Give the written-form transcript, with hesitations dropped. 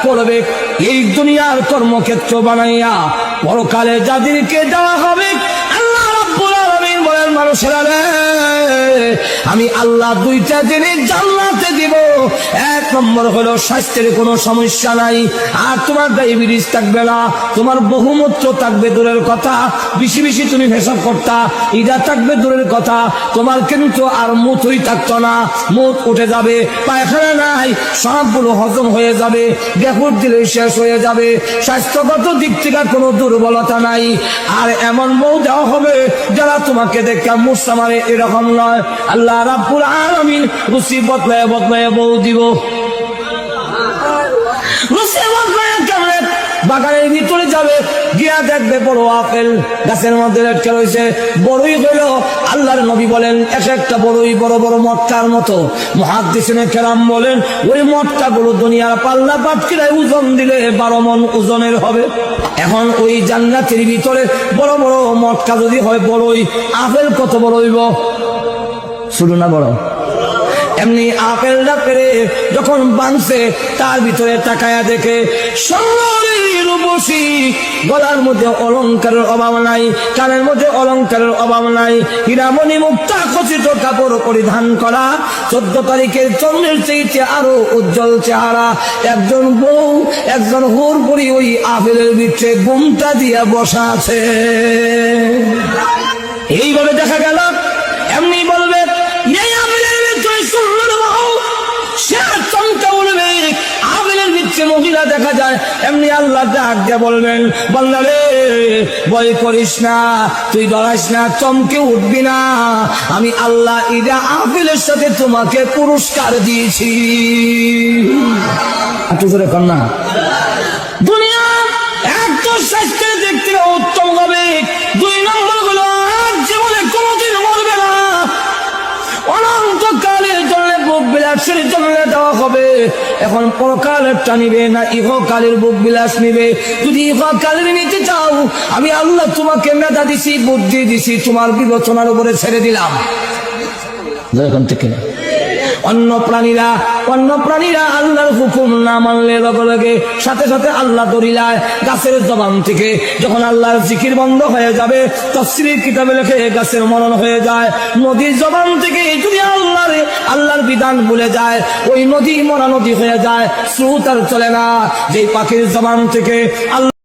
করবে এই দুনিয়ার কর্মক্ষেত্র বানাইয়া পরকালে যাদেরকে দেওয়া হবে আল্লাহ রাব্বুল আলামিন বলেন, মানুষেরা রে, আমি আল্লাহ দুইটা জিনিস জান্নাতে দিব। এক নম্বর হলো স্বাস্থ্যের কোনো সমস্যা নাই, আর তোমার ডায়াবেটিস থাকবে না, তোমার বহুমূত্র থাকবে দূরের কথা, বেশি বেশি তুমি পেশাব করতা, ইটা থাকবে দূরের কথা, তোমার কিন্তু আর মুতই থাকতো না, মুত উঠে যাবে, পায়খানা নাই, সবগুলো হজম হয়ে যাবে, গ্যাফুর দিলে শেষ হয়ে যাবে, স্বাস্থ্যগত দিক থেকে কোনো দুর্বলতা নাই। আর এমন বউ দেওয়া হবে যারা তোমাকে দেখে মুসা মারে এরকম নয়। আল্লাহ রাব্বুল আলামিন রুচি বদলায় বদলায় বউ দিব। রুচি বদলায় কেমন? বাগানের ভিতরে যাবে, গিয়া দেখবে বড় আপেল গাছের মধ্যে লটকে রয়েছে, বড়ই হইল। আল্লাহর নবী বলেন এক একটা বড়ই বড় বড় মটকার মতো। মুহাদ্দিসিনে কেরাম বলেন ওই মটকা গুলো দুনিয়ার পাল্লা পাটকিরায় ওজন দিলে 12 মণ ওজনের হবে। এখন ওই জান্নাতের ভিতরে বড় বড় মটকা যদি হয় বড়ই, আপেল কত বড় হইব? শুধু না বড়, এমনি আপেলটা পেরে যখন বানছে তার ভিতরে তাকায়া দেখে রূপসী, গলার মধ্যে অলংকারের অভাব নাই, কানের মধ্যে অলংকারের অভাব নাই, হীরামণি মুক্তা খচিত কাপড় পরিধান করা, 14 তারিখের চন্দ্রের চেয়ে আরো উজ্জ্বল চেহারা একজন বউ, একজন হুর পরি ওই আপেলের ভিতরে ঘুমটা দিয়া বসা আছে। এইভাবে দেখা গেল। এমনি বলবে এই আপেলের ভিতরে সুন্দর বউ, সে চমকে উঠবে। আপেলের ভিতরে মহিলা দেখা যায়, এমনি আল্লাহ ডাক দিয়ে বলবেন, বান্দা রে, ভয় করিস না, তুই ডরাইস না, চমকে উঠবি না, আমি আল্লাহ ইদা আপেলের সাথে তোমাকে পুরস্কার দিয়েছি। একটু জোরে কর না। দুনিয়া একটু স্বাস্থ্যের দিক থেকে উত্তম হবে। 2 নম্বর হলো জীবনে কোনোদিন মরবে না, অনন্তকালের জন্য বুক বিলাসের জন্য দেওয়া হবে। এখন পরকালেরটা নিবে না ইহকালের বুক বিলাস নিবে? যদি ইহকালের নিতে চাও, আমি আল্লাহ তোমাকে মেধা দিছি, বুদ্ধি দিছি, তোমার বিবেচনার উপরে ছেড়ে দিলাম। এখন থেকে অন্য প্রাণীরা আল্লাহর হুকুম না মানলে লগে লগে সাথে সাথে আল্লাহ দরিলায় গাছের জবান থেকে যখন আল্লাহর জিকির বন্ধ হয়ে যাবে, তাফসীরের কিতাবে লেখে গাছের মরণ হয়ে যায়। নদীর জবান থেকে যদি আল্লাহর বিধান ভুলে যায়, ওই নদী মরা নদী হয়ে যায়, স্রোত আর চলে না। যে পাখির জবান থেকে আল্লাহ